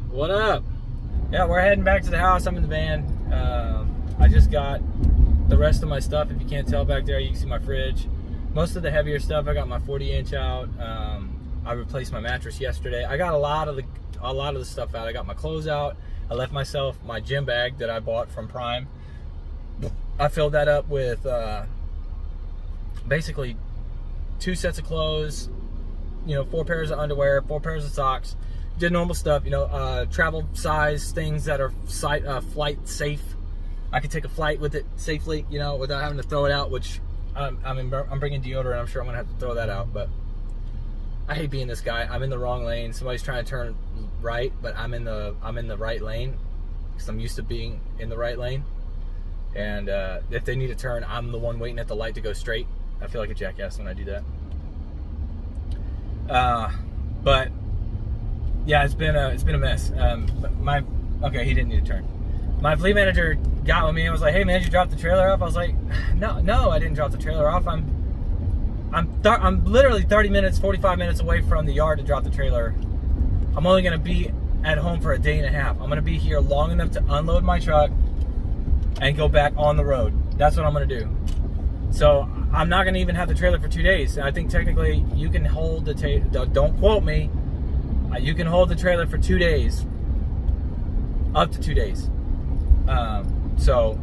What up? Yeah, we're heading back to the house. I'm in the van. I just got the rest of my stuff. If you can't tell back there, you can see my fridge. Most of the heavier stuff, I got my 40-inch out. I replaced my mattress yesterday. I got a lot of the stuff out. I got my clothes out. I left myself my gym bag that I bought from Prime. I filled that up with basically 2 sets of clothes, 4 pairs of underwear, 4 pairs of socks. Did normal stuff, travel size things that are flight safe. I could take a flight with it safely, without having to throw it out, which I'm bringing deodorant. I'm sure I'm gonna have to throw that out, but I hate being this guy. I'm in the wrong lane. Somebody's trying to turn right, but I'm in the right lane because I'm used to being in the right lane. And if they need to turn, I'm the one waiting at the light to go straight. I feel like a jackass when I do that. But yeah, it's been a mess. Okay, he didn't need to turn. My fleet manager got with me and was like, "Hey man, did you drop the trailer off?" I was like, "No, I didn't drop the trailer off. I'm literally 30 minutes, 45 minutes away from the yard to drop the trailer. I'm only gonna be at home for a day and a half. I'm gonna be here long enough to unload my truck and go back on the road. That's what I'm gonna do. So I'm not gonna even have the trailer for 2 days. I think technically you can hold the don't quote me. You can hold the trailer for 2 days, up to 2 days. So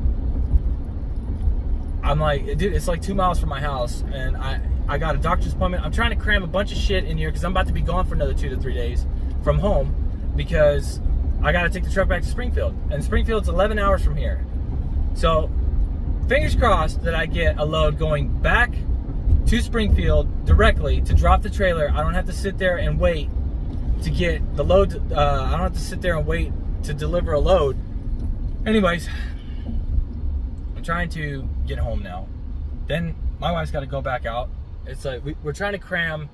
I'm like, dude, it's like 2 miles from my house, and I got a doctor's appointment. I'm trying to cram a bunch of shit in here because I'm about to be gone for another 2 to 3 days from home because I got to take the truck back to Springfield, and Springfield's 11 hours from here. So fingers crossed that I get a load going back to Springfield directly to drop the trailer. I don't have to sit there and wait to get the load. I don't have to sit there and wait to deliver a load. Anyways, I'm trying to get home now. Then my wife's got to go back out. It's like we're trying to cram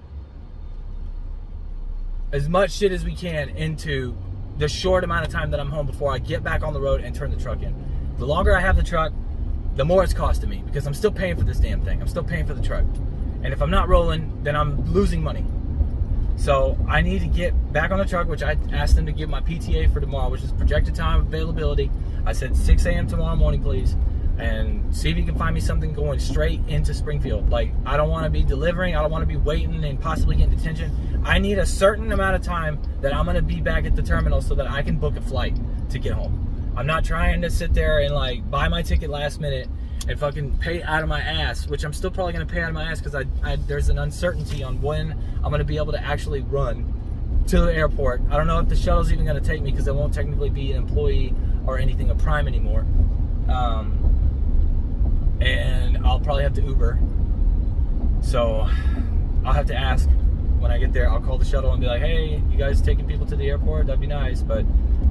as much shit as we can into the short amount of time that I'm home before I get back on the road and turn the truck in. The longer I have the truck, the more it's costing me because I'm still paying for this damn thing. I'm still paying for the truck. And if I'm not rolling, then I'm losing money. So I need to get back on the truck, which I asked them to give my PTA for tomorrow, which is projected time availability. I said 6 a.m. tomorrow morning, please. And see if you can find me something going straight into Springfield. Like, I don't want to be delivering. I don't want to be waiting and possibly getting detention. I need a certain amount of time that I'm going to be back at the terminal so that I can book a flight to get home. I'm not trying to sit there and like buy my ticket last minute and fucking pay out of my ass, which I'm still probably going to pay out of my ass because there's an uncertainty on when I'm going to be able to actually run to the airport. I don't know if the shuttle's even going to take me because I won't technically be an employee or anything of Prime anymore. And I'll probably have to Uber. So I'll have to ask when I get there. I'll call the shuttle and be like, "Hey, you guys taking people to the airport? That'd be nice." But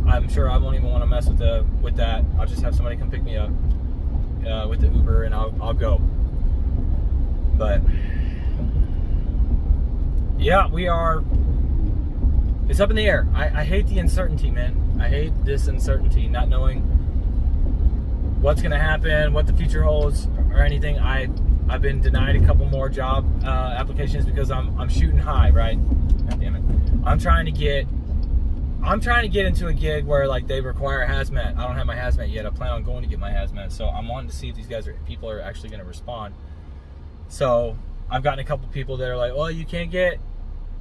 I'm sure I won't even want to mess with that. I'll just have somebody come pick me up with the Uber, and I'll go. But yeah, it's up in the air. I hate the uncertainty, man. I hate this uncertainty, not knowing what's gonna happen, what the future holds, or anything. I've been denied a couple more job applications because I'm shooting high, right? God damn it. I'm trying to get into a gig where like they require hazmat. I don't have my hazmat yet. I plan on going to get my hazmat. So I'm wanting to see if these people are actually going to respond. So I've gotten a couple people that are like, "Well, you can't get,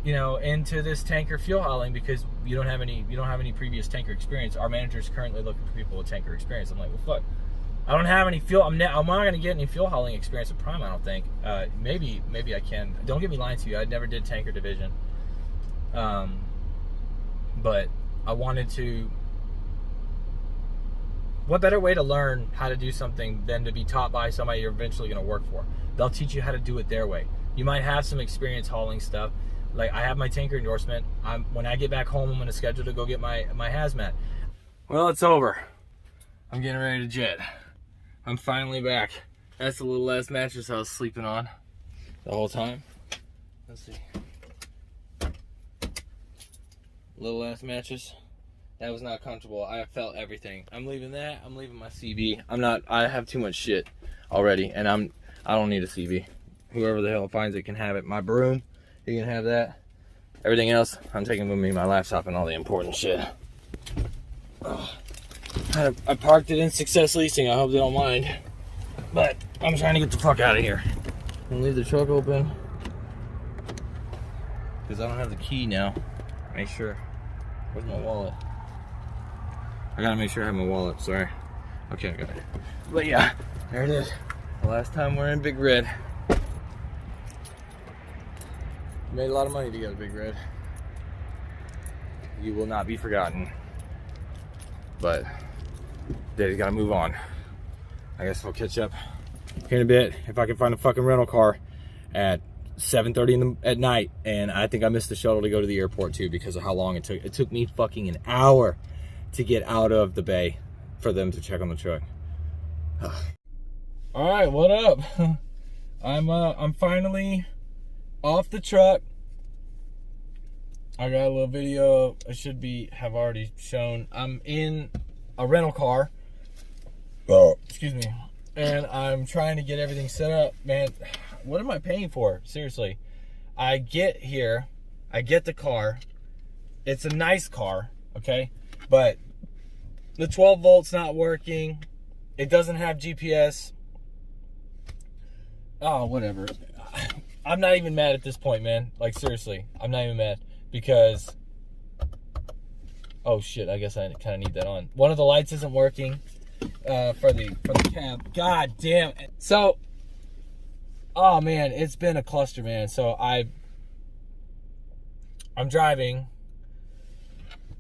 into this tanker fuel hauling because you don't have any previous tanker experience. Our manager's currently looking for people with tanker experience." I'm like, "Well, fuck. I don't have any fuel. I'm not going to get any fuel hauling experience at Prime, I don't think. Maybe I can. Don't get me lying to you. I never did tanker division. But I wanted to. What better way to learn how to do something than to be taught by somebody you're eventually going to work for? They'll teach you how to do it their way. You might have some experience hauling stuff. Like, I have my tanker endorsement. When I get back home, I'm going to schedule to go get my hazmat. Well, it's over. I'm getting ready to jet. I'm finally back. That's the little ass mattress I was sleeping on the whole time. Let's see. Little ass mattress. That was not comfortable. I felt everything. I'm leaving that. I'm leaving my CB. I have too much shit already, and I don't need a CB. Whoever the hell finds it can have it. My broom, you can have that. Everything else, I'm taking with me my laptop and all the important shit. I parked it in Success Leasing. I hope they don't mind. But I'm trying to get the fuck out of here. I'm gonna leave the truck open. Because I don't have the key now. Make sure. Where's my wallet? I gotta make sure I have my wallet, sorry. Okay, I got it. But yeah, there it is. The last time we're in Big Red. Made a lot of money together, Big Red. You will not be forgotten. But Daddy's gotta move on. I guess we'll catch up here in a bit if I can find a fucking rental car at 7:30 at night. And I think I missed the shuttle to go to the airport too because of how long it took. It took me fucking an hour to get out of the bay for them to check on the truck. All right, what up? I'm finally off the truck. I got a little video I should have already shown. I'm in a rental car. Oh, excuse me. And I'm trying to get everything set up. Man, what am I paying for? Seriously. I get here, I get the car. It's a nice car, okay? But the 12 volts not working. It doesn't have GPS. Oh, whatever. I'm not even mad at this point, man. Like, seriously, I'm not even mad because, oh shit, I guess I kind of need that on. One of the lights isn't working for the cab. God damn. So, oh man, it's been a cluster, man. So I'm driving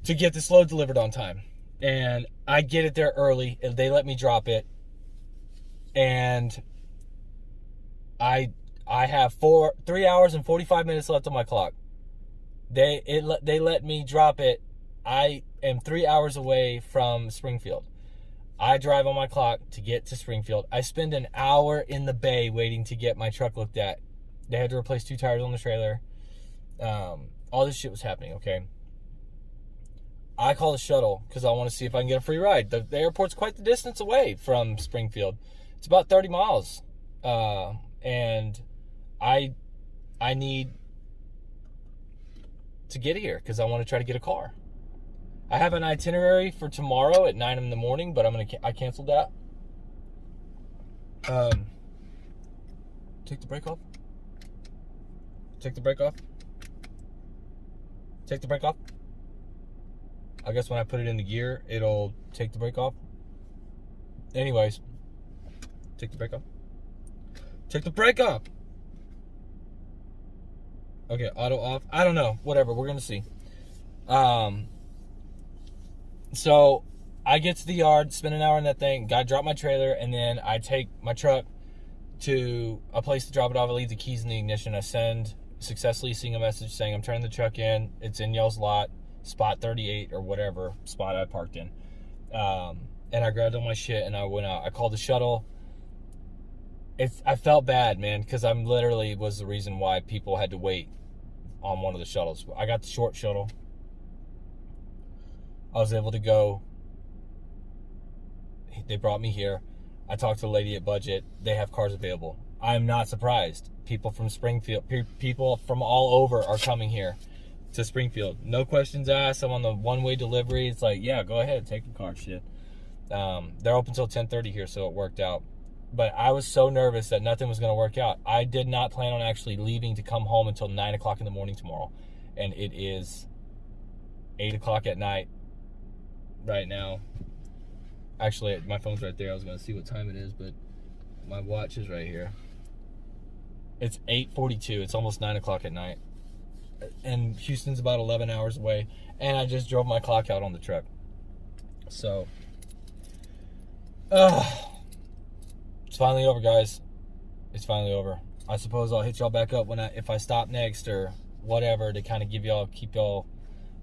to get this load delivered on time. And I get it there early, and they let me drop it. And I have 3 hours and 45 minutes left on my clock. They let me drop it. I am 3 hours away from Springfield. I drive on my clock to get to Springfield. I spend an hour in the bay waiting to get my truck looked at. They had to replace 2 tires on the trailer. All this shit was happening, okay? I call the shuttle because I want to see if I can get a free ride. The airport's quite the distance away from Springfield. It's about 30 miles. And I need to get here because I want to try to get a car. I have an itinerary for tomorrow at 9 in the morning, but I canceled that. Take the brake off. Take the brake off. Take the brake off. I guess when I put it in the gear, it'll take the brake off. Anyways, take the brake off. Take the brake off. Okay, auto off. I don't know. Whatever. We're gonna see. So I get to the yard, spend an hour in that thing, gotta drop my trailer, and then I take my truck to a place to drop it off. I leave the keys in the ignition. I send Success Leasing a message saying I'm turning the truck in. It's in y'all's lot, spot 38 or whatever spot I parked in. And I grabbed all my shit and I went out. I called the shuttle. I felt bad, man, because I'm literally was the reason why people had to wait on one of the shuttles. I got the short shuttle. I was able to go. They brought me here. I talked to the lady at Budget. They have cars available. I'm not surprised. People from Springfield, people from all over are coming here to Springfield. No questions asked. I'm on the one-way delivery. It's like, yeah, go ahead, take the car, shit. They're open till 10:30 here, so it worked out. But I was so nervous that nothing was going to work out. I did not plan on actually leaving to come home until 9 o'clock in the morning tomorrow. And it is 8 o'clock at night right now. Actually, my phone's right there. I was going to see what time it is, but my watch is right here. It's 8:42. It's almost 9 o'clock at night. And Houston's about 11 hours away. And I just drove my clock out on the truck. So, it's finally over, guys. It's finally over. I suppose I'll hit y'all back up if I stop next or whatever to kind of keep y'all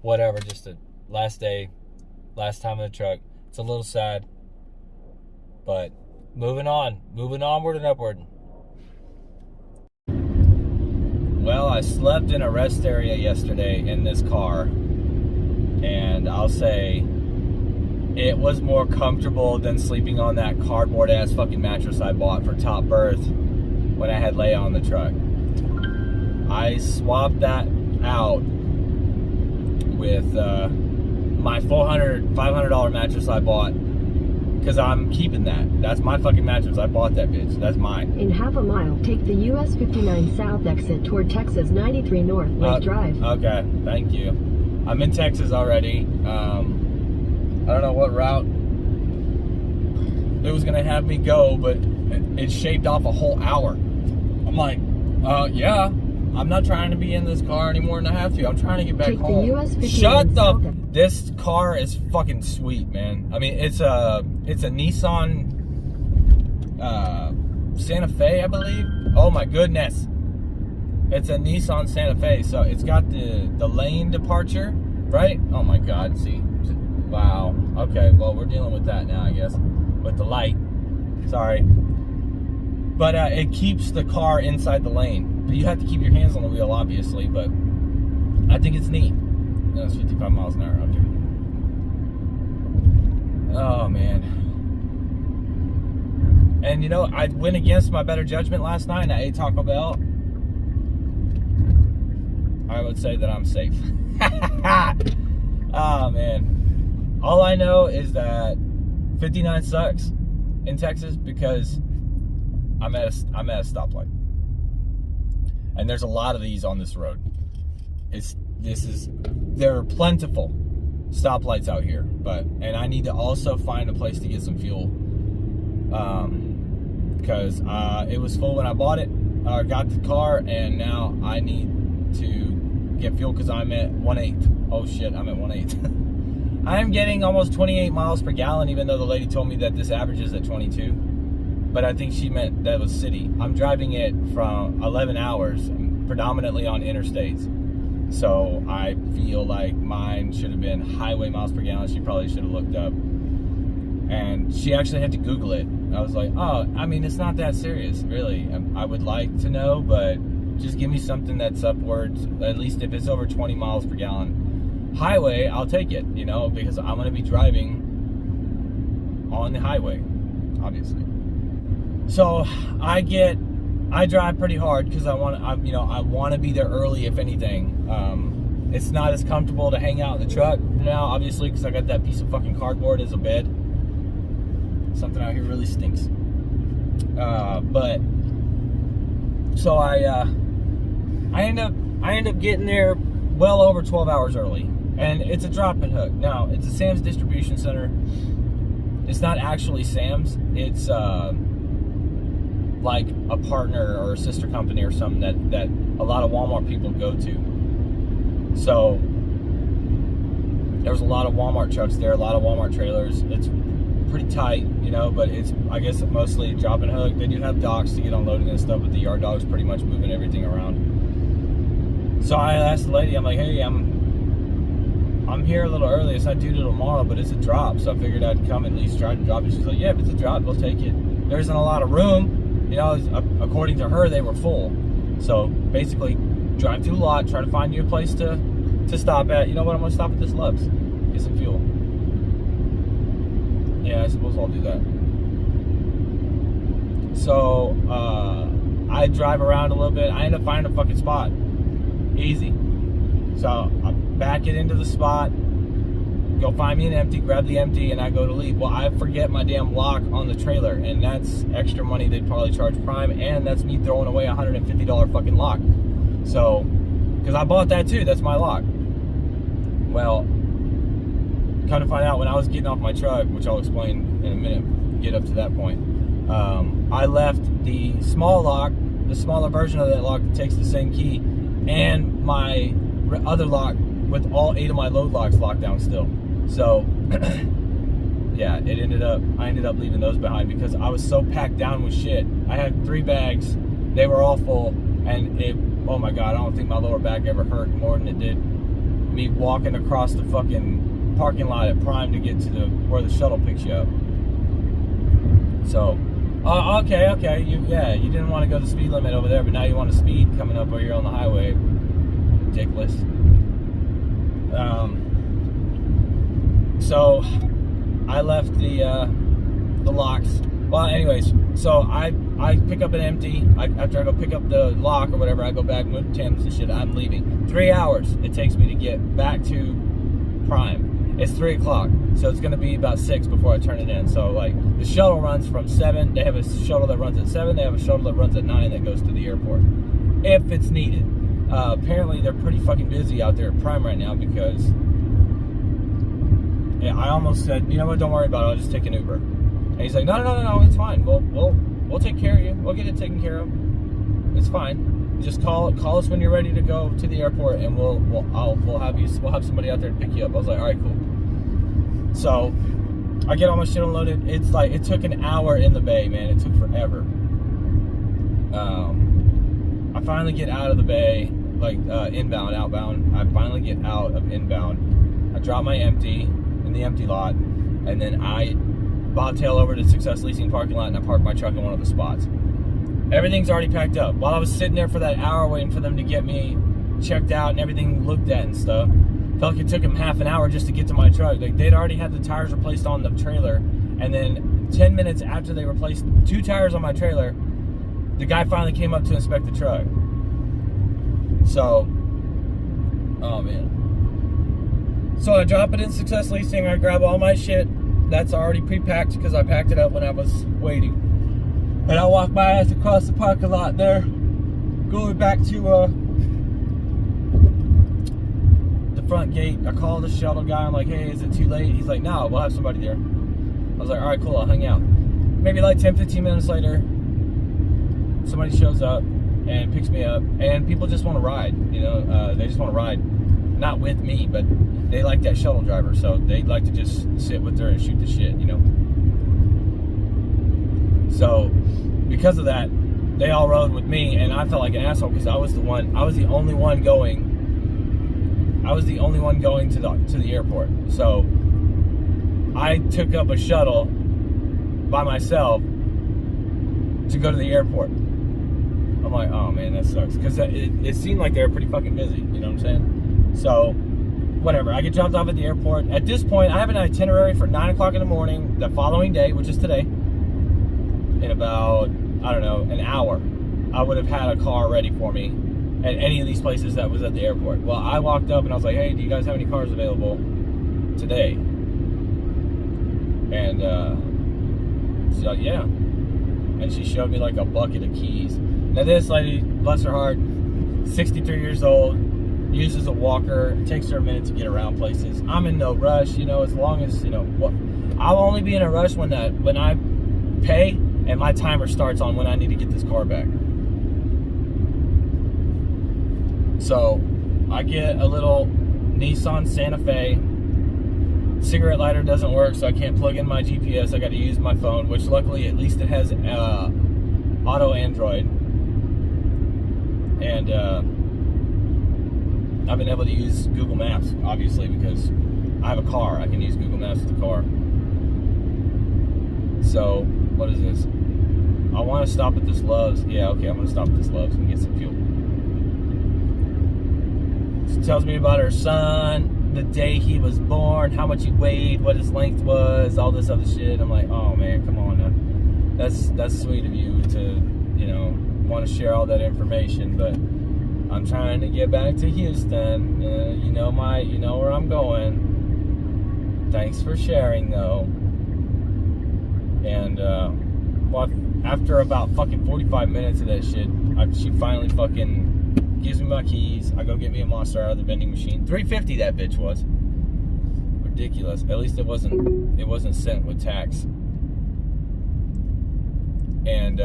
whatever. Just the last day, last time in the truck. It's a little sad, but moving onward and upward. Well, I slept in a rest area yesterday in this car, and I'll say it was more comfortable than sleeping on that cardboard ass fucking mattress I bought for top berth when I had Leia on the truck. I swapped that out with my $500 mattress I bought, because I'm keeping that. That's my fucking mattress. I bought that bitch. That's mine. In half a mile, take the US 59 South exit toward Texas 93 North Lake Drive. Okay, thank you. I'm in Texas already. I don't know what route it was gonna have me go, but it shaved off a whole hour. I'm like, yeah, I'm not trying to be in this car any more than I have to. I'm trying to get back home. Shut the. This car is fucking sweet, man. I mean, it's a Nissan Santa Fe, I believe. Oh my goodness. It's a Nissan Santa Fe, so it's got the lane departure, right? Oh my God, see. Wow. Okay, well, we're dealing with that now, I guess. With the light. Sorry. But it keeps the car inside the lane. But you have to keep your hands on the wheel, obviously, but I think it's neat. No, it's 55 miles an hour, okay. Oh, man. And, you know, I went against my better judgment last night and I ate Taco Bell. I would say that I'm safe. Oh, man. All I know is that 59 sucks in Texas because I'm at a stoplight. And there's a lot of these on this road. There are plentiful stoplights out here, and I need to also find a place to get some fuel, because it was full when I bought it, got the car, and now I need to get fuel because I'm at 1/8. Oh shit, I'm at 1/8. I am getting almost 28 miles per gallon, even though the lady told me that this averages at 22. But I think she meant that was city. I'm driving it from 11 hours, predominantly on interstates. So I feel like mine should have been highway miles per gallon. She probably should have looked up. And she actually had to Google it. I was like, oh, I mean, it's not that serious, really. I would like to know, but just give me something that's upwards, at least if it's over 20 miles per gallon. Highway, I'll take it, you know, because I'm going to be driving on the highway, obviously. So I drive pretty hard because I want to be there early, if anything. It's not as comfortable to hang out in the truck now, obviously, because I got that piece of fucking cardboard as a bed. Something out here really stinks. But so I end up getting there well over 12 hours early, and it's a drop and hook. Now it's a Sam's distribution center. It's not actually Sam's. It's like a partner or a sister company or something that a lot of Walmart people go to. So there's a lot of Walmart trucks there, a lot of Walmart trailers. It's pretty tight, you know, but it's, I guess, mostly drop and hook. They do have docks to get unloaded and stuff, but the yard dog's pretty much moving everything around. So I asked the lady, I'm like, hey, I'm here a little early. It's not due till tomorrow, but it's a drop, so I figured I'd come at least try to drop it. She's like, yeah, if it's a drop, we'll take it. There isn't a lot of room. You know, according to her, they were full. So basically, drive through the lot, try to find you a place to stop at. You know what? I'm going to stop at this Love's, get some fuel. Yeah, I suppose I'll do that. So I drive around a little bit. I end up finding a fucking spot. Easy. So I back it into the spot, go find me an empty, grab the empty, and I go to leave. Well, I forget my damn lock on the trailer, and that's extra money they'd probably charge Prime, and that's me throwing away a $150 fucking lock. So, because I bought that too, that's my lock. Well, kind of find out when I was getting off my truck, which I'll explain in a minute, get up to that point, I left the small lock, the smaller version of that lock that takes the same key, and my other lock with all 8 of my load locks locked down still. So yeah, I ended up leaving those behind because I was so packed down with shit. I had 3 bags, they were all full, and oh my God, I don't think my lower back ever hurt more than it did me walking across the fucking parking lot at Prime to get to where the shuttle picks you up. So okay, you didn't want to go the speed limit over there, but now you want to speed coming up over here on the highway. Ridiculous. So I left the locks. Well, anyways, so I pick up an empty. After I go pick up the lock or whatever, I go back, move Tim's and shit. I'm leaving. 3 hours it takes me to get back to Prime, It's 3 o'clock, so it's gonna be about 6 before I turn it in. So like the shuttle runs from 7. They have a shuttle that runs at 7. They have a shuttle that runs at 9 that goes to the airport if it's needed. Apparently they're pretty fucking busy out there at Prime right now because I almost said, you know what, don't worry about it, I'll just take an Uber. And he's like, no, it's fine. We'll take care of you. We'll get it taken care of. It's fine. Just call us when you're ready to go to the airport, and we'll have somebody out there to pick you up. I was like, all right, cool. So I get all my shit unloaded. It's like it took an hour in the bay, man. It took forever. I finally get out of the bay, like inbound, outbound. I finally get out of inbound. I drop my empty in the empty lot, and then I bobtail over to Success Leasing parking lot, and I park my truck in one of the spots. Everything's already packed up. While I was sitting there for that hour waiting for them to get me checked out and everything looked at and stuff, felt like it took them half an hour just to get to my truck. Like they'd already had the tires replaced on the trailer, and then 10 minutes after they replaced 2 tires on my trailer, the guy finally came up to inspect the truck. So, oh man. So I drop it in Success Leasing. I grab all my shit that's already pre-packed because I packed it up when I was waiting. And I walk my ass across the parking lot there, going back to the front gate. I call the shuttle guy. I'm like, hey, is it too late? He's like, no, we'll have somebody there. I was like, all right, cool, I'll hang out. Maybe like 10, 15 minutes later, somebody shows up and picks me up, and people just want to ride, you know, they just want to ride, not with me, but they like that shuttle driver, so they like to just sit with her and shoot the shit, you know. So because of that, they all rode with me, and I felt like an asshole because I was the only one going to the airport. So I took up a shuttle by myself to go to the airport. I'm like, oh man, that sucks, because it seemed like they were pretty fucking busy, you know what I'm saying? So whatever, I get dropped off at the airport. At this point, I have an itinerary for 9 o'clock in the morning the following day, which is today. In about, I don't know, an hour, I would have had a car ready for me at any of these places that was at the airport. Well, I walked up and I was like, hey, do you guys have any cars available today? And she's like, yeah. And she showed me like a bucket of keys. Now this lady, bless her heart, 63 years old, uses a walker. It takes her a minute to get around places. I'm in no rush, you know, as long as, you know, I'll only be in a rush when I pay and my timer starts on when I need to get this car back. So I get a little Nissan Santa Fe. Cigarette lighter doesn't work, so I can't plug in my GPS. I got to use my phone, which luckily at least it has auto Android. And I've been able to use Google Maps, obviously, because I have a car. I can use Google Maps with the car. So what is this? I want to stop at this Love's. Yeah, okay, I'm going to stop at this Love's and get some fuel. She tells me about her son, the day he was born, how much he weighed, what his length was, all this other shit. I'm like, oh man, come on now. That's sweet of you to, you know, want to share all that information, but I'm trying to get back to Houston. You know where I'm going. Thanks for sharing though. And well, after about fucking 45 minutes of that shit, she finally fucking gives me my keys. I go get me a Monster out of the vending machine. $3.50 that bitch was. Ridiculous. At least it wasn't sent with tax. And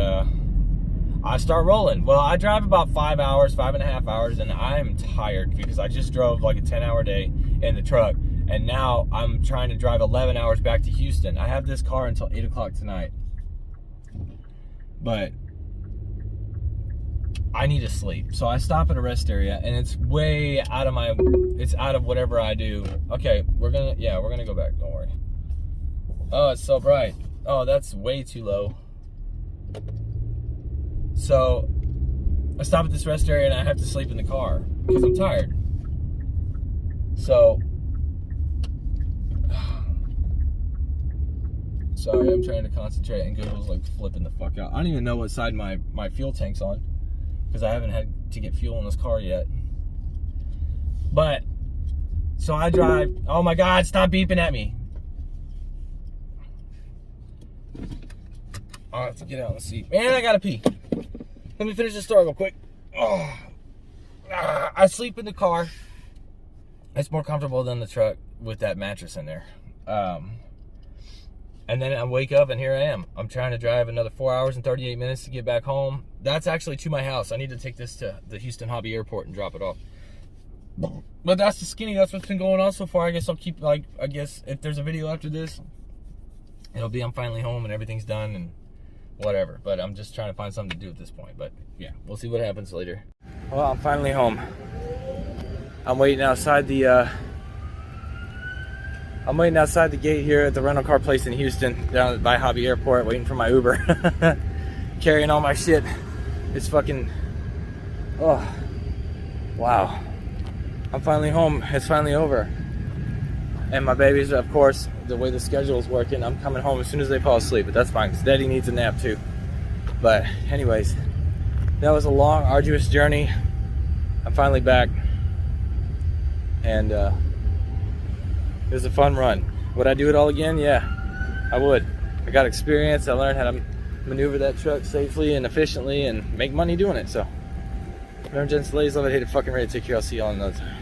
I start rolling. Well, I drive about 5.5 hours, and I am tired because I just drove like a 10-hour day in the truck, and now I'm trying to drive 11 hours back to Houston. I have this car until 8 o'clock tonight, but I need to sleep. So I stop at a rest area, and it's way out of it's out of whatever I do. Okay, we're gonna go back, don't worry. Oh, it's so bright. Oh, that's way too low. So I stop at this rest area and I have to sleep in the car because I'm tired. So sorry, I'm trying to concentrate and Google's like flipping the fuck out. I don't even know what side my fuel tank's on because I haven't had to get fuel in this car yet. But So I drive. Oh my God, stop beeping at me. All right, let's get out. Let's see. Man, I gotta pee. Let me finish the story real quick. Oh. I sleep in the car. It's more comfortable than the truck with that mattress in there. And then I wake up and here I am. I'm trying to drive another 4 hours and 38 minutes to get back home. That's actually to my house. I need to take this to the Houston Hobby Airport and drop it off. But that's the skinny. That's what's been going on so far. I guess I'll keep, like, I guess if there's a video after this, it'll be I'm finally home and everything's done and whatever. But I'm just trying to find something to do at this point. But yeah, we'll see what happens later. Well, I'm finally home. I'm waiting outside the gate here at the rental car place in Houston, down by Hobby Airport, waiting for my Uber. Carrying all my shit. It's fucking, oh, wow. I'm finally home. It's finally over. And my babies, of course, the way the schedule is working, I'm coming home as soon as they fall asleep, but that's fine, because Daddy needs a nap too. But anyways, that was a long, arduous journey. I'm finally back. And it was a fun run. Would I do it all again? Yeah, I would. I got experience. I learned how to maneuver that truck safely and efficiently and make money doing it. So, remember, gents, ladies, love it, hate it, fucking ready to take care. I'll see y'all another time.